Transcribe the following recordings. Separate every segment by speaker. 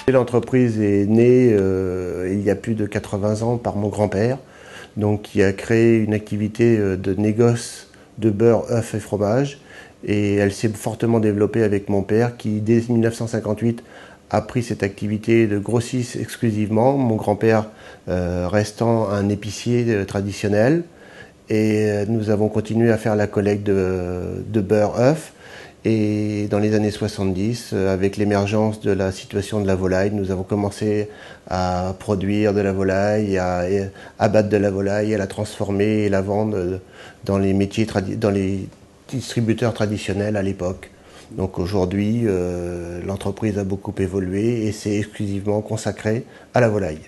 Speaker 1: L'entreprise est née il y a plus de 80 ans par mon grand-père, donc qui a créé une activité de négoce de beurre, œufs et fromage. Et elle s'est fortement développée avec mon père qui, dès 1958, a pris cette activité de grossiste exclusivement, mon grand-père restant un épicier traditionnel. Et nous avons continué à faire la collecte de beurre, œufs. Et dans les années 70, avec l'émergence de la situation de la volaille, nous avons commencé à produire de la volaille, à abattre de la volaille, à la transformer et la vendre dans les métiers, dans les distributeurs traditionnels à l'époque. Donc aujourd'hui, l'entreprise a beaucoup évolué et s'est exclusivement consacrée à la volaille.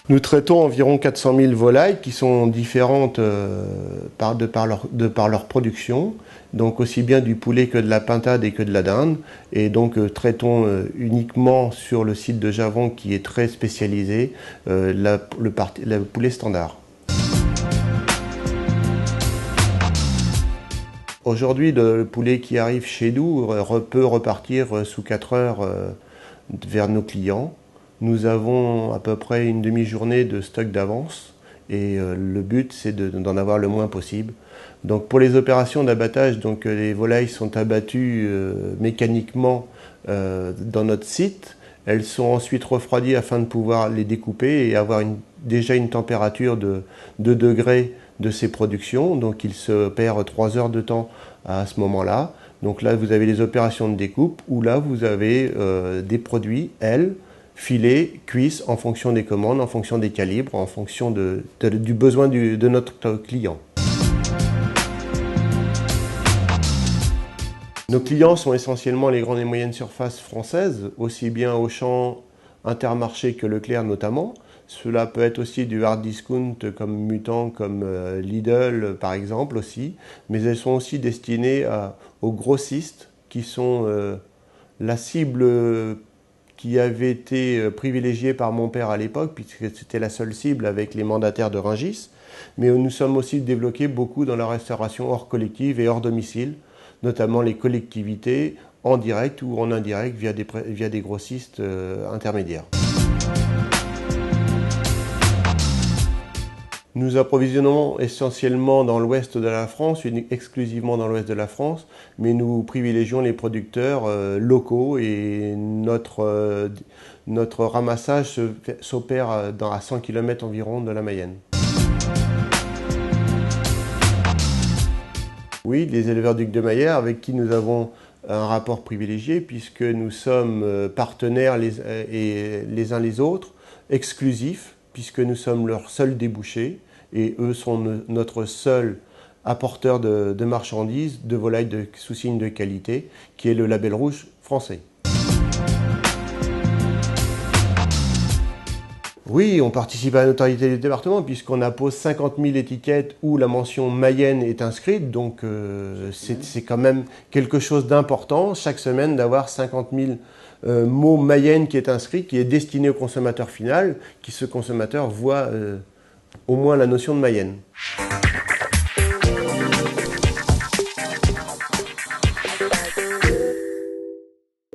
Speaker 1: Nous traitons environ 400 000 volailles qui sont différentes de par leur production, donc aussi bien du poulet que de la pintade et que de la dinde. Et donc traitons uniquement sur le site de Javon qui est très spécialisé le poulet standard. Aujourd'hui, le poulet qui arrive chez nous peut repartir sous 4 heures vers nos clients. Nous avons à peu près une demi-journée de stock d'avance et le but c'est d'en avoir le moins possible. Donc pour les opérations d'abattage, les volailles sont abattues mécaniquement dans notre site. Elles sont ensuite refroidies afin de pouvoir les découper et avoir déjà une température de 2 degrés de ces productions. Donc il se perd 3 heures de temps à ce moment-là. Donc là vous avez les opérations de découpe où là vous avez des produits, filets, cuisses, en fonction des commandes, en fonction des calibres, en fonction du besoin de notre client. Nos clients sont essentiellement les grandes et moyennes surfaces françaises, aussi bien Auchan, Intermarché que Leclerc notamment. Cela peut être aussi du hard discount comme Mutant, comme Lidl par exemple aussi, mais elles sont aussi destinées aux grossistes qui sont la cible qui avait été privilégiée par mon père à l'époque, puisque c'était la seule cible avec les mandataires de Rungis. Mais nous sommes aussi développés beaucoup dans la restauration hors collective et hors domicile, notamment les collectivités en direct ou en indirect via des grossistes intermédiaires. Nous approvisionnons essentiellement dans l'ouest de la France, exclusivement dans l'ouest de la France, mais nous privilégions les producteurs locaux et notre ramassage s'opère à 100 km environ de la Mayenne. Oui, les éleveurs ducs de Mayère avec qui nous avons un rapport privilégié puisque nous sommes partenaires les uns les autres, exclusifs, puisque nous sommes leur seul débouché. Et eux sont notre seul apporteur de marchandises, de volailles sous signe de qualité, qui est le label rouge français. Oui, on participe à la notoriété du département puisqu'on appose 50 000 étiquettes où la mention Mayenne est inscrite, donc c'est quand même quelque chose d'important chaque semaine d'avoir 50 000 mots Mayenne qui est inscrit, qui est destiné au consommateur final, qui ce consommateur voit au moins la notion de Mayenne.